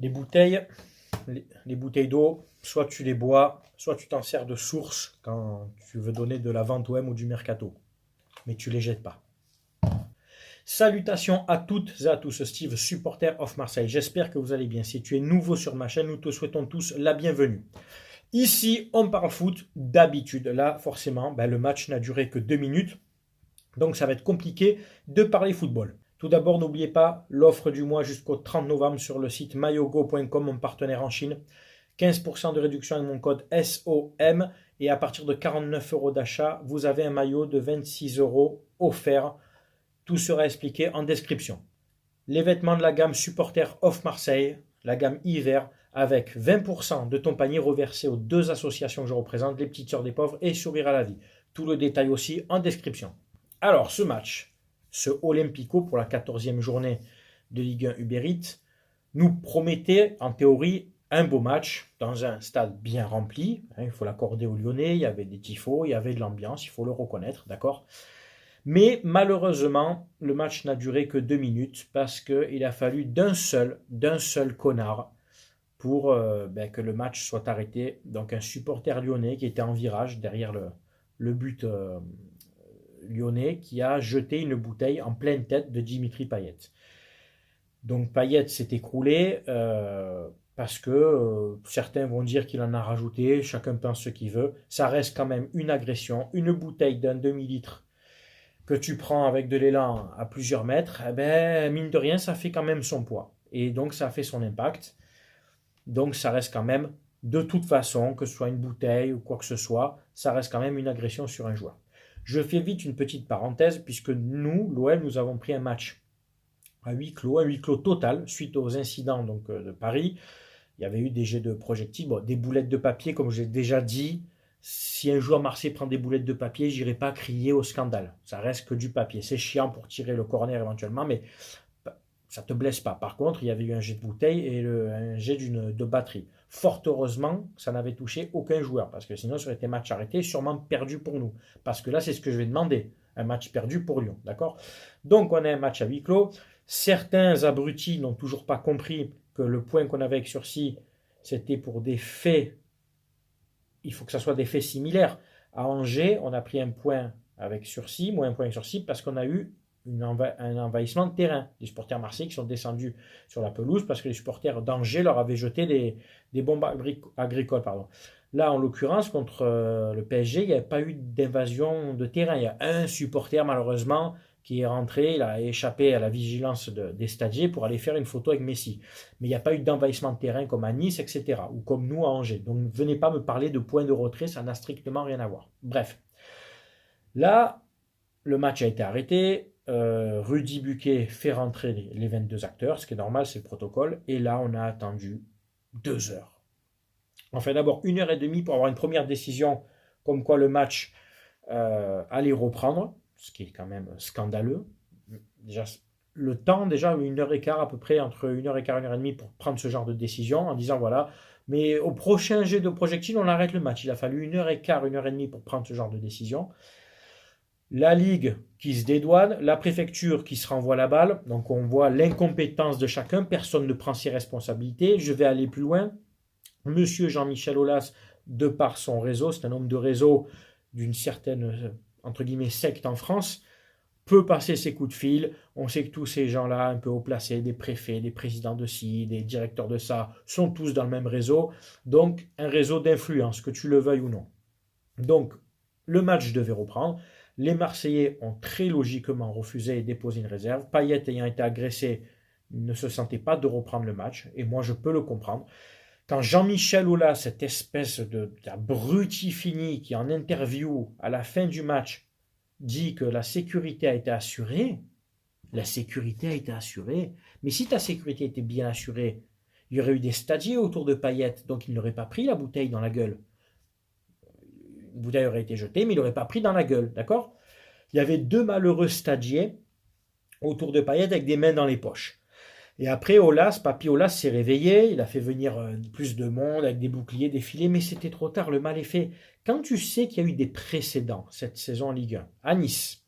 Les bouteilles, les bouteilles d'eau, soit tu les bois, soit tu t'en sers de source quand tu veux donner de la vente OM ou du mercato. Mais tu les jettes pas. Salutations à toutes et à tous, Steve, supporter of Marseille. J'espère que vous allez bien. Si tu es nouveau sur ma chaîne, nous te souhaitons tous la bienvenue. Ici, on parle foot d'habitude. Là, forcément, le match n'a duré que 2 minutes. Donc, ça va être compliqué de parler football. Tout d'abord, n'oubliez pas l'offre du mois jusqu'au 30 novembre sur le site mayogo.com, mon partenaire en Chine. 15% de réduction avec mon code SOM. Et à partir de 49 € d'achat, vous avez un maillot de 26 € offert. Tout sera expliqué en description. Les vêtements de la gamme Supporter of Marseille, la gamme hiver, avec 20% de ton panier reversé aux 2 associations que je représente, les Petites Sœurs des Pauvres et Sourire à la Vie. Tout le détail aussi en description. Alors, ce match, ce Olympico pour la 14e journée de Ligue 1 Uber Eats, nous promettait en théorie un beau match dans un stade bien rempli. Il faut l'accorder aux Lyonnais, il y avait des tifos, il y avait de l'ambiance, il faut le reconnaître, d'accord ? Mais malheureusement, le match n'a duré que 2 minutes parce qu'il a fallu d'un seul connard pour que le match soit arrêté. Donc un supporter lyonnais qui était en virage derrière le but lyonnais qui a jeté une bouteille en pleine tête de Dimitri Payet. Donc Payet s'est écroulé parce que certains vont dire qu'il en a rajouté, chacun pense ce qu'il veut. Ça reste quand même une agression, une bouteille d'un demi-litre que tu prends avec de l'élan à plusieurs mètres, mine de rien, ça fait quand même son poids. Et donc, ça fait son impact. Donc, ça reste quand même, de toute façon, que ce soit une bouteille ou quoi que ce soit, ça reste quand même une agression sur un joueur. Je fais vite une petite parenthèse, puisque nous, l'OM, nous avons pris un match à huis clos total, suite aux incidents de Paris. Il y avait eu des jets de projectiles, des boulettes de papier, comme j'ai déjà dit. Si un joueur marseillais prend des boulettes de papier, j'irai pas crier au scandale. Ça reste que du papier. C'est chiant pour tirer le corner éventuellement, mais ça te blesse pas. Par contre, il y avait eu un jet de bouteille et un jet de batterie. Fort heureusement, ça n'avait touché aucun joueur, parce que sinon, ça aurait été match arrêté, sûrement perdu pour nous. Parce que là, c'est ce que je vais demander. Un match perdu pour Lyon, d'accord ? Donc, on a un match à huis clos. Certains abrutis n'ont toujours pas compris que le point qu'on avait avec sursis, c'était pour des faits. Il faut que ça soit des faits similaires. À Angers, on a pris un point avec sursis, moins un point avec sursis, parce qu'on a eu un envahissement de terrain. Les supporters marseillais qui sont descendus sur la pelouse parce que les supporters d'Angers leur avaient jeté des bombes agricoles. Là, en l'occurrence, contre le PSG, il n'y avait pas eu d'invasion de terrain. Il y a un supporter, malheureusement, qui est rentré, il a échappé à la vigilance des stadiers pour aller faire une photo avec Messi. Mais il n'y a pas eu d'envahissement de terrain comme à Nice, etc. Ou comme nous à Angers. Donc ne venez pas me parler de points de retrait, ça n'a strictement rien à voir. Bref. Là, le match a été arrêté. Rudy Buquet fait rentrer les 22 acteurs, ce qui est normal, c'est le protocole. Et là, on a attendu 2 heures. Enfin, d'abord 1h30 pour avoir une première décision comme quoi le match allait reprendre, ce qui est quand même scandaleux. Déjà, le temps, déjà 1h15 à peu près, entre 1h15 et 1h30 pour prendre ce genre de décision, en disant voilà, mais au prochain jet de projectile, on arrête le match. Il a fallu 1h15, 1h30 pour prendre ce genre de décision. La Ligue qui se dédouane, la préfecture qui se renvoie la balle, donc on voit l'incompétence de chacun, personne ne prend ses responsabilités. Je vais aller plus loin. Monsieur Jean-Michel Aulas, de par son réseau, c'est un homme de réseau d'une certaine, entre guillemets, secte en France, peut passer ses coups de fil. On sait que tous ces gens-là, un peu haut placés, des préfets, des présidents de ci, des directeurs de ça, sont tous dans le même réseau. Donc, un réseau d'influence, que tu le veuilles ou non. Donc, le match devait reprendre. Les Marseillais ont très logiquement refusé et déposé une réserve. Payet ayant été agressé, ne se sentait pas de reprendre le match. Et moi, je peux le comprendre. Quand Jean-Michel Aulas, cette espèce d'abruti fini qui en interview à la fin du match dit que la sécurité a été assurée, la sécurité a été assurée. Mais si ta sécurité était bien assurée, il y aurait eu des stadiers autour de Payet, donc il n'aurait pas pris la bouteille dans la gueule. Une bouteille aurait été jetée, mais il n'aurait pas pris dans la gueule, d'accord ? Il y avait 2 malheureux stadiers autour de Payet avec des mains dans les poches. Et après, Papy Aulas s'est réveillé, il a fait venir plus de monde avec des boucliers, des filets, mais c'était trop tard, le mal est fait. Quand tu sais qu'il y a eu des précédents cette saison en Ligue 1, à Nice,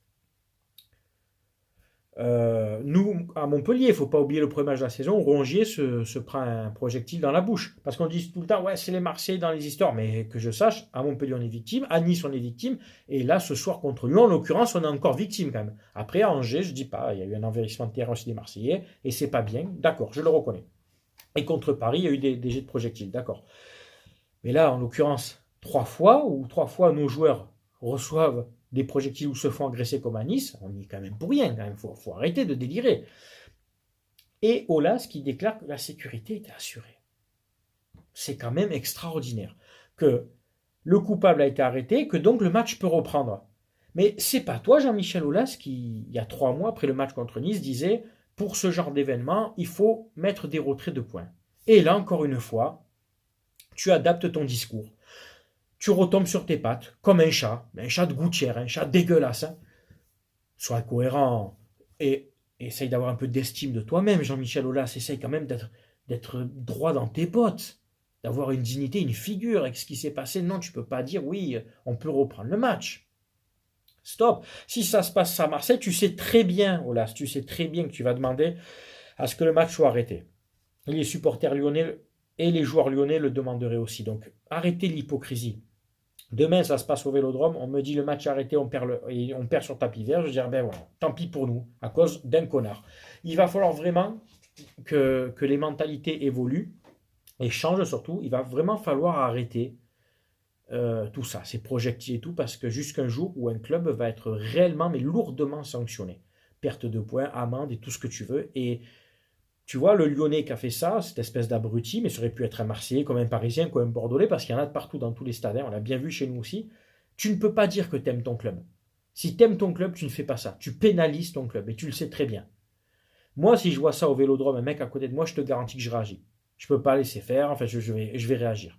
Nous, à Montpellier, il ne faut pas oublier le premier match de la saison, Rongier se prend un projectile dans la bouche. Parce qu'on dit tout le temps, ouais, c'est les Marseillais dans les histoires. Mais que je sache, à Montpellier, on est victime, à Nice, on est victime. Et là, ce soir, contre Lyon, en l'occurrence, on est encore victime quand même. Après, à Angers, je ne dis pas, il y a eu un envahissement de terrain aussi des Marseillais, et c'est pas bien, d'accord, je le reconnais. Et contre Paris, il y a eu des jets de projectiles, d'accord. Mais là, en l'occurrence, trois fois nos joueurs reçoivent des projectiles ou se font agresser comme à Nice, on n'y est quand même pour rien, quand même. Faut arrêter de délirer. Et Aulas qui déclare que la sécurité était assurée. C'est quand même extraordinaire. Que le coupable a été arrêté, que donc le match peut reprendre. Mais c'est pas toi, Jean-Michel Aulas, qui, il y a 3 mois, après le match contre Nice, disait pour ce genre d'événement, il faut mettre des retraits de points. Et là, encore une fois, tu adaptes ton discours. Tu retombes sur tes pattes, comme un chat de gouttière, un chat dégueulasse. Hein. Sois cohérent et essaye d'avoir un peu d'estime de toi-même, Jean-Michel Aulas. Essaye quand même d'être droit dans tes bottes, d'avoir une dignité, une figure. Avec ce qui s'est passé, non, tu ne peux pas dire oui, on peut reprendre le match. Stop. Si ça se passe à Marseille, tu sais très bien, Aulas, tu sais très bien que tu vas demander à ce que le match soit arrêté. Et les supporters lyonnais et les joueurs lyonnais le demanderaient aussi. Donc arrêtez l'hypocrisie. Demain, ça se passe au Vélodrome, on me dit le match est arrêté, on perd sur tapis vert. Je dirais, ben voilà, tant pis pour nous, à cause d'un connard. Il va falloir vraiment que les mentalités évoluent et changent surtout. Il va vraiment falloir arrêter tout ça, ces projectiles et tout, parce que jusqu'un jour où un club va être réellement, mais lourdement sanctionné. Perte de points, amende et tout ce que tu veux. Et tu vois, le Lyonnais qui a fait ça, cette espèce d'abruti, mais ça aurait pu être un Marseillais, comme un Parisien, comme un Bordelais, parce qu'il y en a de partout dans tous les stades, on l'a bien vu chez nous aussi. Tu ne peux pas dire que tu aimes ton club. Si tu aimes ton club, tu ne fais pas ça. Tu pénalises ton club, et tu le sais très bien. Moi, si je vois ça au Vélodrome, un mec à côté de moi, je te garantis que je réagis. Je ne peux pas laisser faire, enfin, je vais réagir.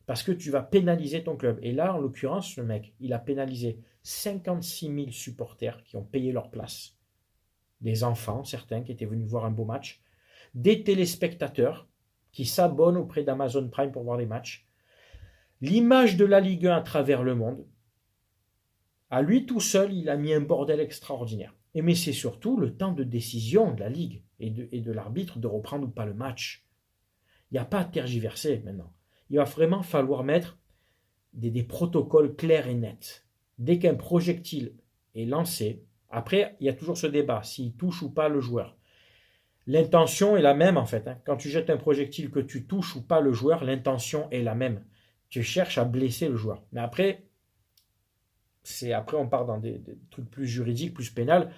Parce que tu vas pénaliser ton club. Et là, en l'occurrence, le mec, il a pénalisé 56 000 supporters qui ont payé leur place. Des enfants, certains, qui étaient venus voir un beau match. Des téléspectateurs qui s'abonnent auprès d'Amazon Prime pour voir les matchs. L'image de la Ligue 1 à travers le monde. À lui tout seul, il a mis un bordel extraordinaire. Mais c'est surtout le temps de décision de la Ligue et de l'arbitre de reprendre ou pas le match. Il n'y a pas à tergiverser maintenant. Il va vraiment falloir mettre des protocoles clairs et nets. Dès qu'un projectile est lancé, après, il y a toujours ce débat, s'il touche ou pas le joueur. L'intention est la même en fait. Quand tu jettes un projectile, que tu touches ou pas le joueur, l'intention est la même. Tu cherches à blesser le joueur. Mais après, on part dans des trucs plus juridiques, plus pénals.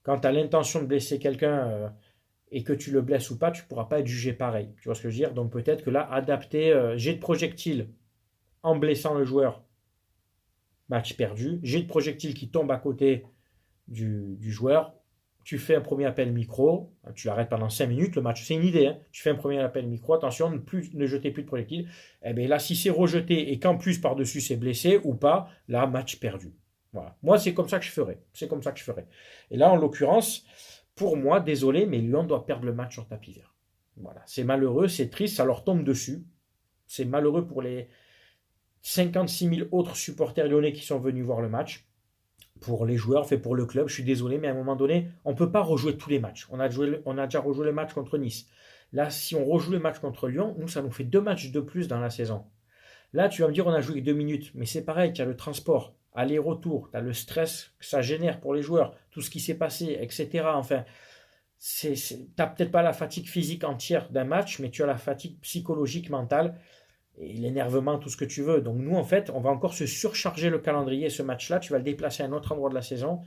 Quand tu as l'intention de blesser quelqu'un et que tu le blesses ou pas, tu ne pourras pas être jugé pareil. Tu vois ce que je veux dire? Donc peut-être que là, adapter jet de projectile en blessant le joueur, match perdu. Jet de projectile qui tombe à côté du joueur, tu fais un premier appel micro, tu l'arrêtes pendant 5 minutes, le match, c'est une idée, hein. Tu fais un premier appel micro, attention, ne jetez plus de projectiles. Et bien là, si c'est rejeté et qu'en plus par-dessus c'est blessé ou pas, là, match perdu. Voilà. Moi, c'est comme ça que je ferais. C'est comme ça que je ferais. Et là, en l'occurrence, pour moi, désolé, mais Lyon doit perdre le match sur tapis vert. Voilà. C'est malheureux, c'est triste, ça leur tombe dessus. C'est malheureux pour les 56 000 autres supporters lyonnais qui sont venus voir le match. Pour les joueurs, fait pour le club, je suis désolé, mais à un moment donné, on ne peut pas rejouer tous les matchs. On a déjà rejoué le match contre Nice. Là, si on rejoue le match contre Lyon, nous, ça nous fait 2 matchs de plus dans la saison. Là, tu vas me dire, on a joué que 2 minutes, mais c'est pareil, tu as le transport, aller-retour, tu as le stress que ça génère pour les joueurs, tout ce qui s'est passé, etc. Enfin, tu n'as peut-être pas la fatigue physique entière d'un match, mais tu as la fatigue psychologique, mentale, et l'énervement, tout ce que tu veux. Donc nous, en fait, on va encore se surcharger le calendrier. Ce match-là, tu vas le déplacer à un autre endroit de la saison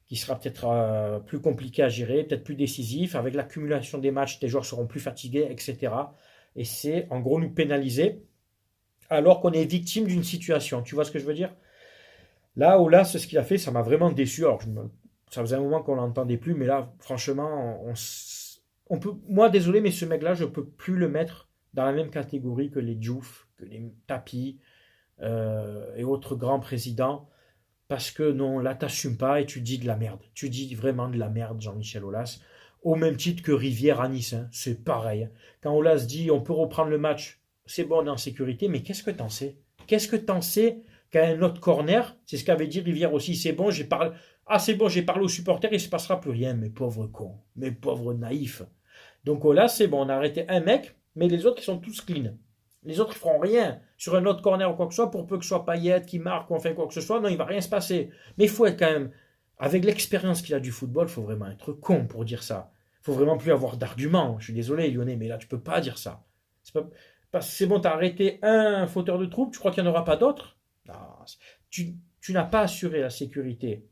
qui sera peut-être plus compliqué à gérer, peut-être plus décisif. Avec l'accumulation des matchs, tes joueurs seront plus fatigués, etc. Et c'est, en gros, nous pénaliser alors qu'on est victime d'une situation. Tu vois ce que je veux dire? Là, c'est ce qu'il a fait, ça m'a vraiment déçu. Alors, ça faisait un moment qu'on l'entendait plus, mais là, franchement, on peut... Moi, désolé, mais ce mec-là, je ne peux plus le mettre dans la même catégorie que les Diouf, que les Tapie et autres grands présidents, parce que non, là, t'assumes pas et tu dis de la merde. Tu dis vraiment de la merde, Jean-Michel Aulas, au même titre que Rivière à Nice, hein, c'est pareil. Quand Aulas dit on peut reprendre le match, c'est bon, on est en sécurité, mais qu'est-ce que t'en sais? Qu'est-ce que t'en sais qu'à un autre corner, c'est ce qu'avait dit Rivière aussi, c'est bon, j'ai parlé... Ah, c'est bon, j'ai parlé aux supporters, il ne se passera plus rien, mes pauvres cons, mes pauvres naïfs. Donc là, c'est bon, on a arrêté un mec, mais les autres, ils sont tous clean. Les autres, ils feront rien sur un autre corner ou quoi que ce soit, pour peu que ce soit Payet qui marque ou enfin quoi que ce soit. Non, il va rien se passer. Mais il faut être quand même, avec l'expérience qu'il a du football, il faut vraiment être con pour dire ça. Il faut vraiment plus avoir d'arguments. Je suis désolé, Lyonnais, mais là, tu peux pas dire ça. C'est bon, tu as arrêté un fauteur de trouble, tu crois qu'il n'y en aura pas d'autres? Non, tu n'as pas assuré la sécurité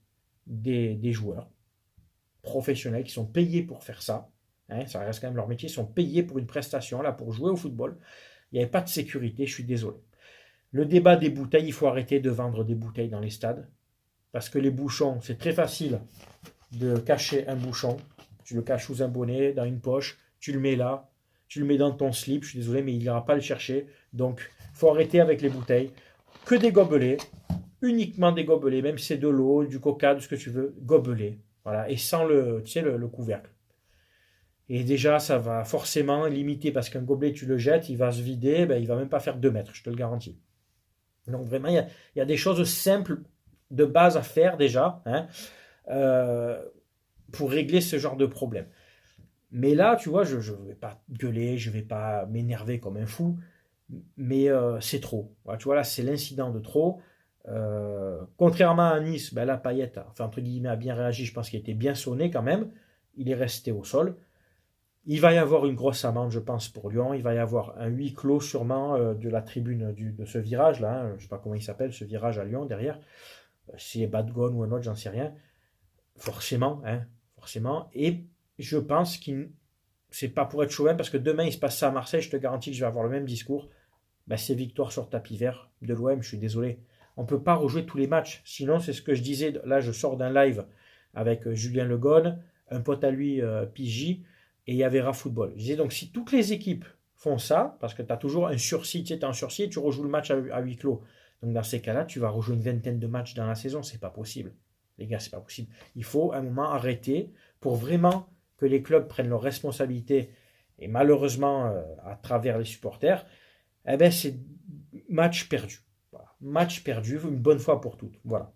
des joueurs professionnels qui sont payés pour faire ça. Hein, ça reste quand même leur métier, ils sont payés pour une prestation, là, pour jouer au football. Il n'y avait pas de sécurité, je suis désolé. Le débat des bouteilles, il faut arrêter de vendre des bouteilles dans les stades. Parce que les bouchons, c'est très facile de cacher un bouchon. Tu le caches sous un bonnet, dans une poche, tu le mets là, tu le mets dans ton slip, je suis désolé, mais il n'ira pas le chercher. Donc, il faut arrêter avec les bouteilles. Que des gobelets, uniquement des gobelets, même si c'est de l'eau, du coca, de ce que tu veux, gobelets. Voilà, et sans le couvercle. Et déjà, ça va forcément limiter, parce qu'un gobelet, tu le jettes, il va se vider, ben, il va même pas faire 2 mètres, je te le garantis. Donc vraiment, il y a des choses simples de base à faire déjà, hein, euh, pour régler ce genre de problème. Mais là, tu vois, je ne vais pas gueuler, je ne vais pas m'énerver comme un fou, mais c'est trop. Voilà, tu vois, là, c'est l'incident de trop. Contrairement à Nice, ben là, Payet, enfin, entre guillemets, a bien réagi, je pense qu'il était bien sonné quand même. Il est resté au sol. Il va y avoir une grosse amende, je pense, pour Lyon. Il va y avoir un huis clos sûrement de la tribune de ce virage-là. Hein. Je ne sais pas comment il s'appelle, ce virage à Lyon, derrière. Si c'est Badgone ou un autre, j'en sais rien. Forcément, hein, forcément. Et je pense que c'est pas pour être chauvin, parce que demain, il se passe ça à Marseille, je te garantis que je vais avoir le même discours. Ben, c'est victoire sur tapis vert de l'OM, je suis désolé. On ne peut pas rejouer tous les matchs. Sinon, c'est ce que je disais. Là, je sors d'un live avec Julien Legone, un pote à lui, PJ, et il y avait Football. Je disais donc, si toutes les équipes font ça, parce que tu as toujours un sursis, tu es en sursis et tu rejoues le match à huis clos. Donc dans ces cas-là, tu vas rejouer une vingtaine de matchs dans la saison. C'est pas possible. Les gars, c'est pas possible. Il faut à un moment arrêter pour vraiment que les clubs prennent leurs responsabilités. Et malheureusement, à travers les supporters, eh ben, c'est match perdu. Voilà. Match perdu, une bonne fois pour toutes. Voilà.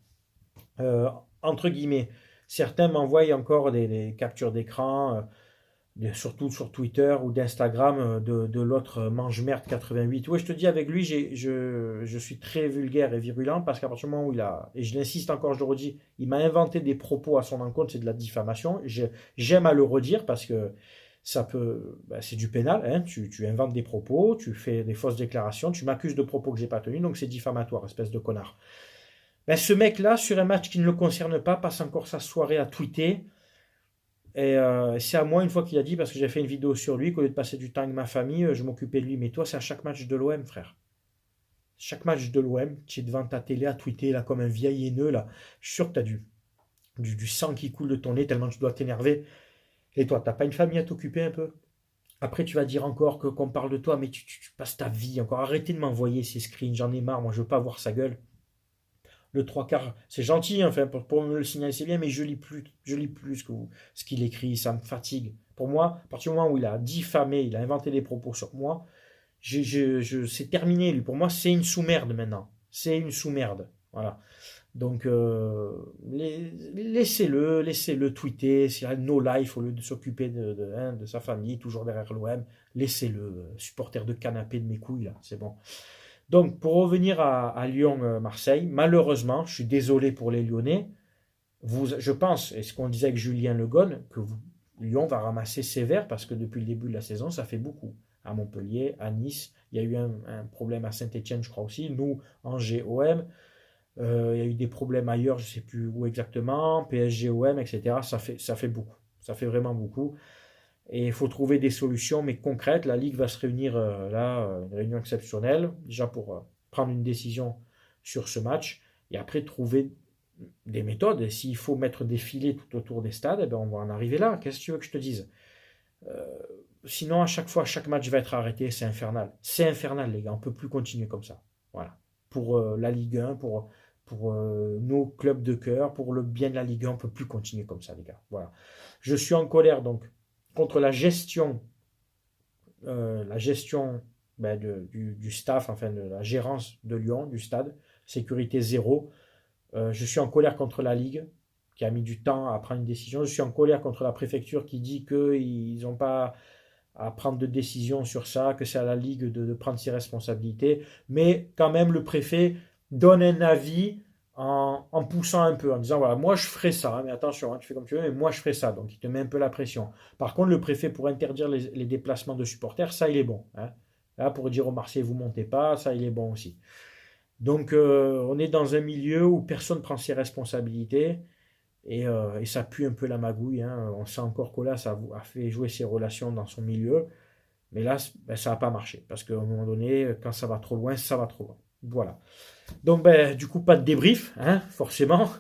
Entre guillemets, certains m'envoient encore des captures d'écran, surtout sur Twitter ou d'Instagram, de l'autre mange-merde 88. Oui, je te dis, avec lui, je suis très vulgaire et virulent, parce qu'à partir du moment où il a, et je l'insiste encore, je le redis, il m'a inventé des propos à son encontre, c'est de la diffamation. J'aime à le redire, parce que ça peut, ben, c'est du pénal, hein. Tu inventes des propos, tu fais des fausses déclarations, tu m'accuses de propos que j'ai pas tenus, donc c'est diffamatoire, espèce de connard. Ben, ce mec-là, sur un match qui ne le concerne pas, passe encore sa soirée à tweeter. Et c'est à moi, une fois qu'il a dit, parce que j'ai fait une vidéo sur lui, qu'au lieu de passer du temps avec ma famille, je m'occupais de lui. Mais toi, c'est à chaque match de l'OM, frère. Chaque match de l'OM, tu es devant ta télé à tweeter là, comme un vieil haineux. Là. Je suis sûr que tu as du sang qui coule de ton nez, tellement tu dois t'énerver. Et toi, t'as pas une famille à t'occuper un peu? Après, tu vas dire encore qu'on parle de toi, mais tu passes ta vie encore. Arrêtez de m'envoyer ces screens, j'en ai marre, moi je veux pas voir sa gueule. Le trois quarts, c'est gentil, hein, enfin, pour me le signaler, c'est bien, mais je lis plus ce qu'il écrit, ça me fatigue. Pour moi, à partir du moment où il a diffamé, il a inventé des propos sur moi, c'est terminé, lui. Pour moi, c'est une sous-merde maintenant. C'est une sous-merde. Voilà. Donc, laissez-le tweeter, s'il a no life au lieu de s'occuper de sa famille, toujours derrière l'OM, laissez-le, supporter de canapé de mes couilles, là, c'est bon. Donc, pour revenir à Lyon-Marseille, malheureusement, je suis désolé pour les Lyonnais, je pense, et ce qu'on disait avec Julien Legone, que Lyon va ramasser sévère, parce que depuis le début de la saison, ça fait beaucoup. À Montpellier, à Nice, il y a eu un problème à Saint-Etienne, je crois aussi. Nous, Angers, OM, il y a eu des problèmes ailleurs, je ne sais plus où exactement, PSG, OM, etc. Ça fait beaucoup. Ça fait vraiment beaucoup. Et il faut trouver des solutions, mais concrètes. La Ligue va se réunir une réunion exceptionnelle, déjà pour prendre une décision sur ce match, et après trouver des méthodes. Et s'il faut mettre des filets tout autour des stades, eh ben on va en arriver là. Qu'est-ce que tu veux que je te dise? euh, Sinon, à chaque fois, chaque match va être arrêté, c'est infernal. C'est infernal, les gars, on ne peut plus continuer comme ça. Voilà. Pour la Ligue 1, pour nos clubs de cœur, pour le bien de la Ligue 1, on ne peut plus continuer comme ça, les gars. Voilà. Je suis en colère, donc, contre la gestion ben, du staff, enfin de la gérance de Lyon, du stade, sécurité zéro. Je suis en colère contre la Ligue, qui a mis du temps à prendre une décision. Je suis en colère contre la préfecture qui dit qu'ils n'ont pas à prendre de décision sur ça, que c'est à la Ligue de prendre ses responsabilités. Mais quand même, le préfet donne un avis en poussant un peu, en disant, voilà, moi je ferai ça, hein, mais attention, hein, tu fais comme tu veux, mais moi je ferai ça. Donc il te met un peu la pression. Par contre, le préfet, pour interdire les déplacements de supporters, ça, il est bon. Hein. Là, pour dire aux Marseillais, vous montez pas, ça, il est bon aussi. Donc on est dans un milieu où personne ne prend ses responsabilités. Et ça pue un peu la magouille. Hein. On sent encore qu'Olas a fait jouer ses relations dans son milieu. Mais là, ben, ça n'a pas marché. Parce qu'à un moment donné, quand ça va trop loin, ça va trop loin. Voilà. Donc, ben, du coup, pas de débrief, hein, forcément.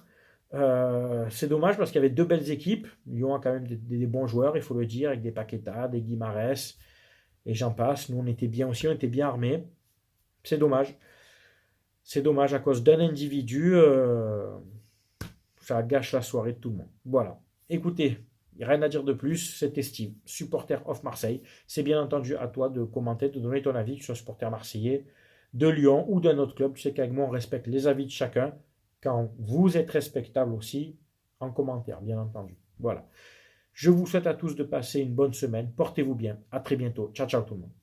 C'est dommage parce qu'il y avait deux belles équipes. Lyon a quand même des bons joueurs, il faut le dire, avec des Paqueta, des Guimarães, et j'en passe. Nous, on était bien aussi, on était bien armés. C'est dommage. C'est dommage à cause d'un individu. Ça gâche la soirée de tout le monde. Voilà. Écoutez, rien à dire de plus, c'était Steve, supporter of Marseille. C'est bien entendu à toi de commenter, de donner ton avis, que tu sois supporter marseillais, de Lyon ou d'un autre club. Tu sais qu'avec moi, on respecte les avis de chacun. Quand vous êtes respectable aussi, en commentaire, bien entendu. Voilà. Je vous souhaite à tous de passer une bonne semaine. Portez-vous bien. À très bientôt. Ciao, ciao tout le monde.